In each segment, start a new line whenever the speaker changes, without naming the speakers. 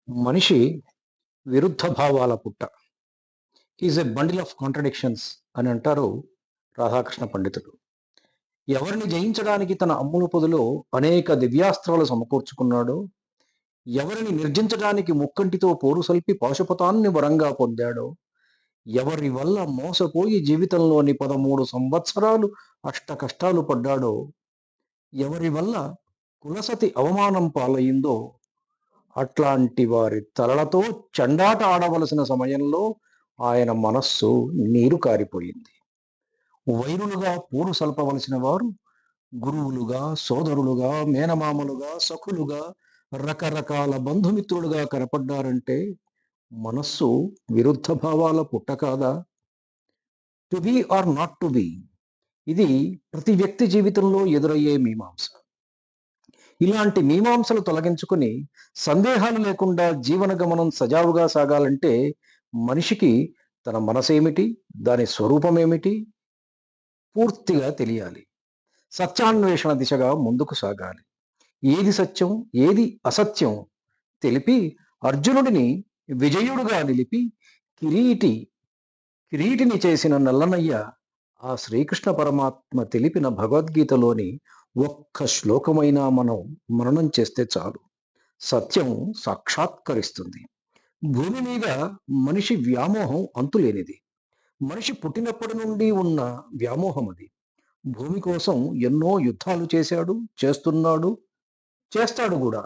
మనిషి విరుద్ధ భావాల పుట్ట. Is a bundle of contradictions అని అంటారు రాధాకృష్ణ పండితులు. ఎవరిని జయించడానికి తన అమ్ముల పొదిలో అనేక దివ్యాస్త్రాలు సమకూర్చుకున్నాడో, ఎవరిని నిర్జించడానికి ముక్కంటితో పోరు సల్పి పాశుపతాన్ని వరంగా పొందాడో, ఎవరి వల్ల మోసపోయి జీవితంలోని 13 సంవత్సరాలు అష్ట కష్టాలు పడ్డాడో, ఎవరి వల్ల కులసతి అవమానం పాలయిందో, అట్లాంటి వారి తలలతో చెండాట ఆడవలసిన సమయంలో ఆయన మనస్సు నీరు కారిపోయింది. వైరులుగా పోరు సల్పవలసిన వారు గురువులుగా, సోదరులుగా, మేనమామలుగా, సఖులుగా, రకరకాల బంధుమిత్రులుగా కనపడ్డారంటే మనస్సు విరుద్ధ భావాల పుట్ట కాదా? To be or not to be, ఇది ప్రతి వ్యక్తి జీవితంలో ఎదురయ్యే మీమాంస. ఇలాంటి మీమాంసలు తొలగించుకుని సందేహాలు లేకుండా జీవన గమనం సజావుగా సాగాలంటే మనిషికి తన మనసేమిటి, దాని స్వరూపమేమిటి పూర్తిగా తెలియాలి. సత్యాన్వేషణ దిశగా ముందుకు సాగాలి. ఏది సత్యం, ఏది అసత్యం తెలిపి అర్జునుడిని విజయుడుగా నిలిపి కిరీటి కిరీటిని చేసిన నల్లనయ్య ఆ శ్రీకృష్ణ పరమాత్మ తెలిపిన భగవద్గీతలోని ఒక్క శ్లోకమైనా మనం మననం చేస్తే చాలు, సత్యం సాక్షాత్కరిస్తుంది. భూమి మీద మనిషి వ్యామోహం అంతులేనిది. మనిషి పుట్టినప్పటి నుండి ఉన్న వ్యామోహం అది. భూమి కోసం ఎన్నో యుద్ధాలు చేశాడు, చేస్తున్నాడు, చేస్తాడు కూడా.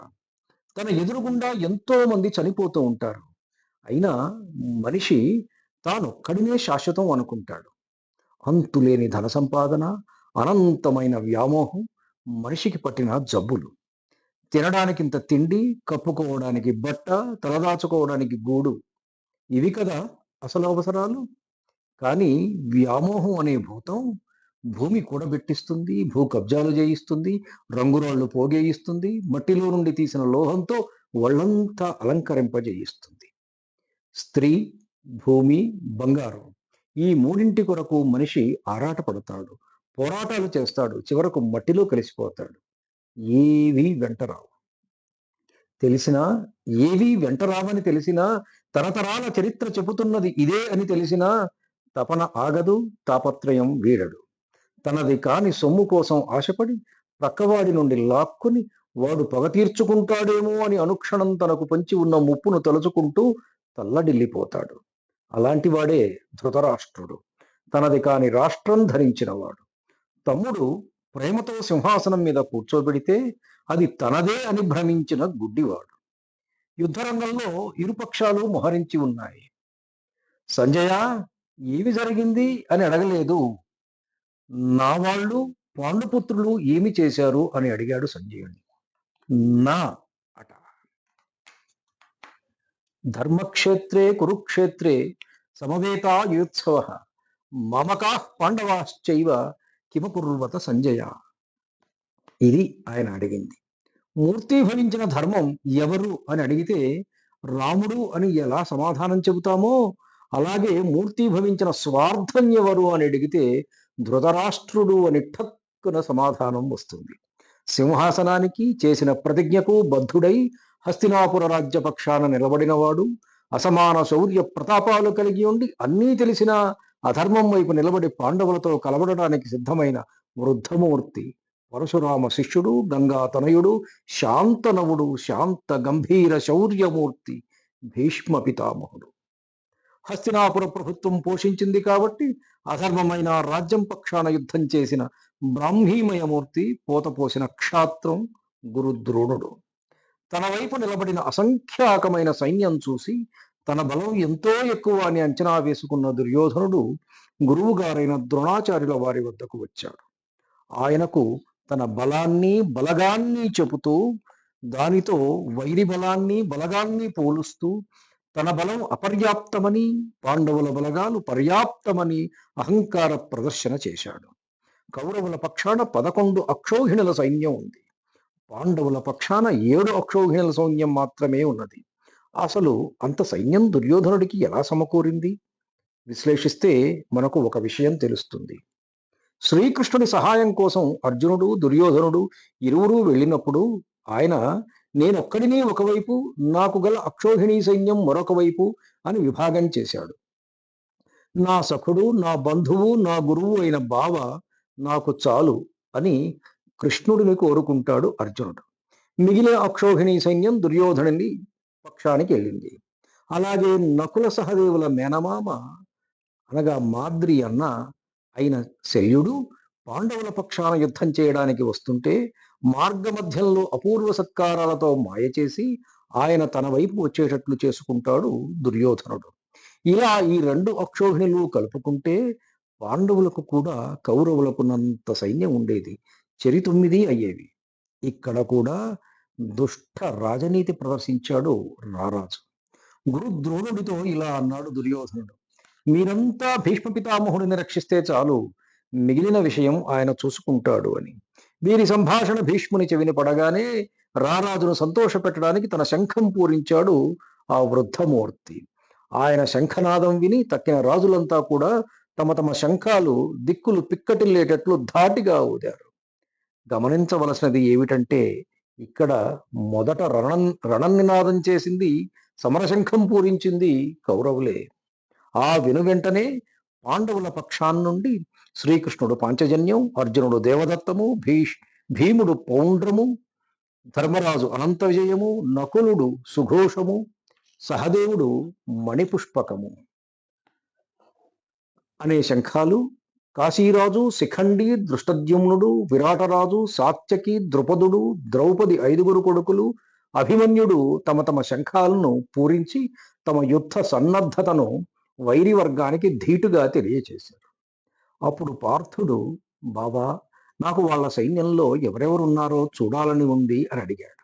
తన ఎదురుగుండా ఎంతో మంది చనిపోతూ ఉంటారు. అయినా మనిషి తానొక్కడినే శాశ్వతం అనుకుంటాడు. అంతులేని ధన సంపాదన, అనంతమైన వ్యామోహం మనిషికి పట్టిన జబ్బులు. తినడానికింత తిండి, కప్పుకోవడానికి బట్ట, తలదాచుకోవడానికి గూడు, ఇవి కదా అసలు అవసరాలు. కానీ వ్యామోహం అనే భూతం భూమి కూడబెట్టిస్తుంది, భూ కబ్జాలు చేయిస్తుంది, రంగురాళ్లు పోగేయిస్తుంది, మట్టిలో నుండి తీసిన లోహంతో ఒళ్ళంతా అలంకరింపజేయిస్తుంది. స్త్రీ, భూమి, బంగారం, ఈ మూడింటి కొరకు మనిషి ఆరాటపడతాడు, పోరాటాలు చేస్తాడు, చివరకు మట్టిలో కలిసిపోతాడు. ఏవీ వెంటరావు. తెలిసినా, ఏవీ వెంటరావని తెలిసినా, తరతరాల చరిత్ర చెబుతున్నది ఇదే అని తెలిసినా తపన ఆగదు, తాపత్రయం వీడడు. తనది కాని సొమ్ము కోసం ఆశపడి ప్రక్కవాడి నుండి లాక్కుని వాడు పగ తీర్చుకుంటాడేమో అని అనుక్షణం తనకు పంచి ఉన్న ముప్పును తలుచుకుంటూ తల్లడిల్లిపోతాడు. అలాంటి వాడే ధృతరాష్ట్రుడు, తనది కాని రాష్ట్రం ధరించినవాడు. తమ్ముడు ప్రేమతో సింహాసనం మీద కూర్చోబెడితే అది తనదే అని భ్రమించిన గుడ్డివాడు. యుద్ధరంగంలో ఇరుపక్షాలు మోహరించి ఉన్నాయి. సంజయ, ఏమి జరిగింది అని అడగలేదు. నా వాళ్ళు పాండుపుత్రులు ఏమి చేశారు అని అడిగాడు సంజయుని. నా అట. ధర్మక్షేత్రే కురుక్షేత్రే సమవేతా యుత్సవ మమకా పాండవాశ్చైవ కిమకుర్వత సంజయ. ఇది ఆయన అడిగింది. మూర్తీభవించిన ధర్మం ఎవరు అని అడిగితే రాముడు అని ఎలా సమాధానం చెబుతామో, అలాగే మూర్తీభవించిన స్వార్థం ఎవరు అని అడిగితే ధృతరాష్ట్రుడు అని ఠక్కున సమాధానం వస్తుంది. సింహాసనానికి చేసిన ప్రతిజ్ఞకు బద్ధుడై హస్తినాపుర రాజ్య పక్షాన నిలబడినవాడు, అసమాన శౌర్య ప్రతాపాలు కలిగి ఉండి అన్నీ తెలిసినా అధర్మం వైపు నిలబడి పాండవులతో కలబడడానికి సిద్ధమైన వృద్ధమూర్తి, పరశురామ శిష్యుడు, గంగా తనయుడు, శాంతనవుడు, శాంత గంభీర శౌర్యమూర్తి భీష్మ పితామహుడు. హస్తినాపుర ప్రభుత్వం పోషించింది కాబట్టి అధర్మమైన రాజ్యం పక్షాన యుద్ధం చేసిన బ్రాహ్మీమయమూర్తి, పోతపోసిన క్షాత్రం గురుద్రోణుడు. తన వైపు నిలబడిన అసంఖ్యాకమైన సైన్యం చూసి తన బలం ఎంతో ఎక్కువ అని అంచనా వేసుకున్న దుర్యోధనుడు గురువుగారైన ద్రోణాచార్యుల వారి వద్దకు వచ్చాడు. ఆయనకు తన బలాన్ని, బలగాన్ని చెబుతూ, దానితో వైరి బలాన్ని, బలగాన్ని పోలుస్తూ, తన బలం అపర్యాప్తమని, పాండవుల బలగాలు పర్యాప్తమని అహంకార ప్రదర్శన చేశాడు. కౌరవుల పక్షాన 11 అక్షౌహిణుల సైన్యం ఉంది. పాండవుల పక్షాన 7 అక్షౌహిణుల సైన్యం మాత్రమే ఉన్నది. అసలు అంత సైన్యం దుర్యోధనుడికి ఎలా సమకూరింది? విశ్లేషిస్తే మనకు ఒక విషయం తెలుస్తుంది. శ్రీకృష్ణుడి సహాయం కోసం అర్జునుడు, దుర్యోధనుడు ఇరువురూ వెళ్ళినప్పుడు ఆయన నేనొక్కడినే ఒకవైపు, నాకు గల అక్షోహిణీ సైన్యం మరొక వైపు అని విభాగం చేశాడు. నా సఖుడు, నా బంధువు, నా గురువు అయిన బావ నాకు చాలు అని కృష్ణుడిని కోరుకుంటాడు అర్జునుడు. మిగిలిన అక్షోహిణీ సైన్యం దుర్యోధనుని పక్షానికి వెళ్ళింది. అలాగే నకుల సహదేవుల మేనమామ అనగా మాద్రి అన్న అయిన శల్యుడు పాండవుల పక్షాన యుద్ధం చేయడానికి వస్తుంటే మార్గమధ్యంలో అపూర్వ సత్కారాలతో మాయ చేసి ఆయన తన వైపు వచ్చేటట్లు చేసుకుంటాడు దుర్యోధనుడు. ఇలా ఈ రెండు అక్షోహిణులు కలుపుకుంటే పాండవులకు కూడా కౌరవులకున్నంత సైన్యం ఉండేది. చెరి 9 అయ్యేవి. ఇక్కడ కూడా దుష్ట రాజనీతి ప్రదర్శించాడు రారాజు. గురు ద్రోణుడితో ఇలా అన్నాడు దుర్యోధనుడు: మీరంతా భీష్మ పితామహుడిని రక్షిస్తే చాలు, మిగిలిన విషయం ఆయన చూసుకుంటాడు అని. వీరి సంభాషణ భీష్ముని చెవిని పడగానే రారాజును సంతోషపెట్టడానికి తన శంఖం పూరించాడు ఆ వృద్ధమూర్తి. ఆయన శంఖనాదం విని తక్కిన రాజులంతా కూడా తమ తమ శంఖాలు దిక్కులు పిక్కటిల్లేటట్లు ధాటిగా ఊదారు. గమనించవలసినది ఏమిటంటే ఇక్కడ మొదట రణనినాదం చేసింది, సమరశంఖం పూరించింది కౌరవులే. ఆ వెనువెంటనే పాండవుల పక్షాన్నుండి శ్రీకృష్ణుడు పాంచజన్యం, అర్జునుడు దేవదత్తము, భీముడు పౌండ్రము, ధర్మరాజు అనంత విజయము, నకులుడు సుఘోషము, సహదేవుడు మణిపుష్పకము అనే శంఖాలు, కాశీరాజు శిఖండి, దృష్టద్యుమ్నుడు, విరాటరాజు, సాత్యకి, ద్రుపదుడు, ద్రౌపది 5 కొడుకులు, అభిమన్యుడు తమ తమ శంఖాలను పూరించి తమ యుద్ధ సన్నద్ధతను వైరి వర్గానికి ధీటుగా తెలియచేశారు. అప్పుడు పార్థుడు, బాబా, నాకు వాళ్ళ సైన్యంలో ఎవరెవరున్నారో చూడాలని ఉంది అని అడిగాడు.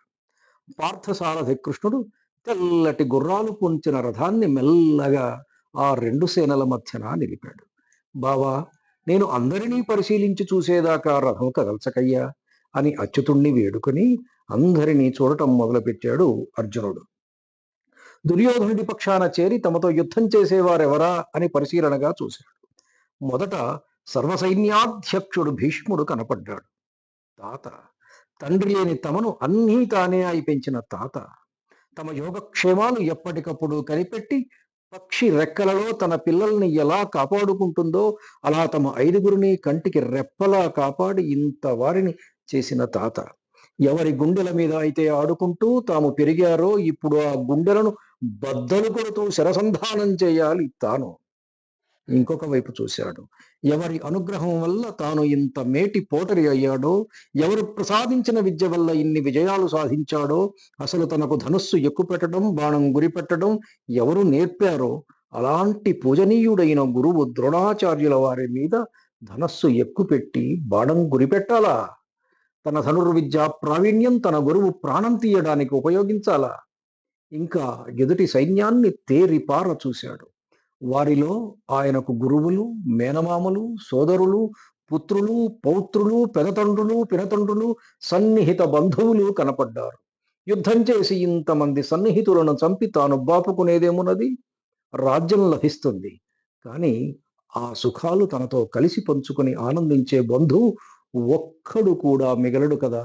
పార్థసారథి కృష్ణుడు తెల్లటి గుర్రాలు పొంచిన రథాన్ని మెల్లగా ఆ 2 సేనల మధ్యన నిలిపాడు. బావా, నేను అందరినీ పరిశీలించి చూసేదాకా రథం కదల్చకయ్యా అని అచ్యుతుణ్ణి వేడుకొని అందరినీ చూడటం మొదలుపెట్టాడు అర్జునుడు. దుర్యోధనుడి పక్షాన చేరి తమతో యుద్ధం చేసేవారెవరా అని పరిశీలనగా చూశాడు. మొదట సర్వసైన్యాధ్యక్షుడు భీష్ముడు కనపడ్డాడు. తాత, తండ్రి లేని తమను అన్నీ తానే అయి పెంచిన తాత, తమ యోగక్షేమాలు ఎప్పటికప్పుడు కనిపెట్టి పక్షి రెక్కలలో తన పిల్లల్ని ఎలా కాపాడుకుంటుందో అలా తమ 5గురిని కంటికి రెప్పలా కాపాడి ఇంత వారిని చేసిన తాత, ఎవరి గుండెల మీద అయితే ఆడుకుంటూ తాము పెరిగారో ఇప్పుడు ఆ గుండెలను బద్దలు కొడుతూ శరసంధానం చేయాలి తాను. ఇంకొక వైపు చూశాడు. ఎవరి అనుగ్రహం వల్ల తాను ఇంత మేటి పోటరి అయ్యాడో, ఎవరు ప్రసాదించిన విద్య వల్ల ఇన్ని విజయాలు సాధించాడో, అసలు తనకు ధనుస్సు ఎక్కుపెట్టడం, బాణం గురిపెట్టడం ఎవరు నేర్పారో అలాంటి పూజనీయుడైన గురువు ద్రోణాచార్యుల వారి మీద ధనస్సు ఎక్కుపెట్టి బాణం గురిపెట్టాలా? తన ధనుర్విద్యా ప్రావీణ్యం తన గురువు ప్రాణం తీయడానికి ఉపయోగించాలా? ఇంకా ఎదుటి సైన్యాన్ని తేరిపార చూశాడు. వారిలో ఆయనకు గురువులు, మేనమామలు, సోదరులు, పుత్రులు, పౌత్రులు, పెదతండ్రులు, పినతండ్రులు, సన్నిహిత బంధువులు కనపడ్డారు. యుద్ధం చేసి ఇంతమంది సన్నిహితులను చంపి తాను బాపుకునేదేమున్నది? రాజ్యం లభిస్తుంది. కానీ ఆ సుఖాలు తనతో కలిసి పంచుకొని ఆనందించే బంధువు ఒక్కడు కూడా మిగలడు కదా!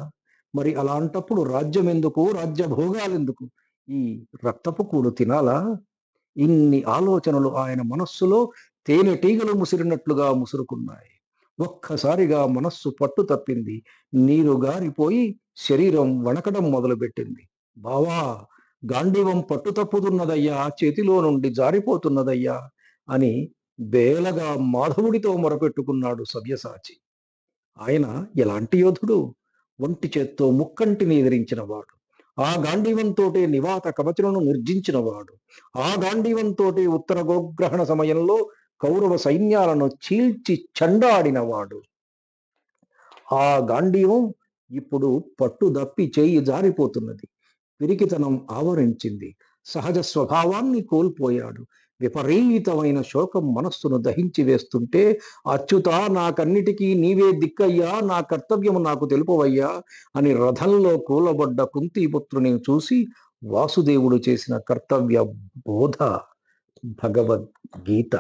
మరి అలాంటప్పుడు రాజ్యమెందుకు? రాజ్యభోగాలెందుకు? ఈ రక్తపు కూడు తినాలా? ఇన్ని ఆలోచనలు ఆయన మనస్సులో తేనెటీగలు ముసిరినట్లుగా ముసురుకున్నాయి. ఒక్కసారిగా మనస్సు పట్టు తప్పింది. నీరు గారిపోయి శరీరం వణకడం మొదలుపెట్టింది. బావా, గాంధీవం పట్టు తప్పుతున్నదయ్యా, చేతిలో నుండి జారిపోతున్నదయ్యా అని బేలగా మాధవుడితో మొరపెట్టుకున్నాడు సవ్యసాచి. ఆయన ఎలాంటి యోధుడు? ఒంటి చేత్తో ముక్కంటిని ఎదిరించినవాడు. ఆ గాంధీవంతోటే నివాత కవచులను నిర్జించినవాడు. ఆ గాంధీవంతోటే ఉత్తర గోగ్రహణ సమయంలో కౌరవ సైన్యాలను చీల్చి చెండాడినవాడు. ఆ గాంధీవం ఇప్పుడు పట్టుదప్పి చేయి జారిపోతున్నది. పిరికితనం ఆవరించింది. సహజ స్వభావాన్ని కోల్పోయాడు. విపరీతమైన శోకం మనస్సును దహించి వేస్తుంటే, అచ్యుతా, నాకన్నిటికీ నీవే దిక్కయ్యా, నా కర్తవ్యము నాకు తెలుపవయ్యా అని రథంలో కూలబడ్డ కుంతీపుత్రుని చూసి వాసుదేవుడు చేసిన కర్తవ్య బోధ భగవద్గీత.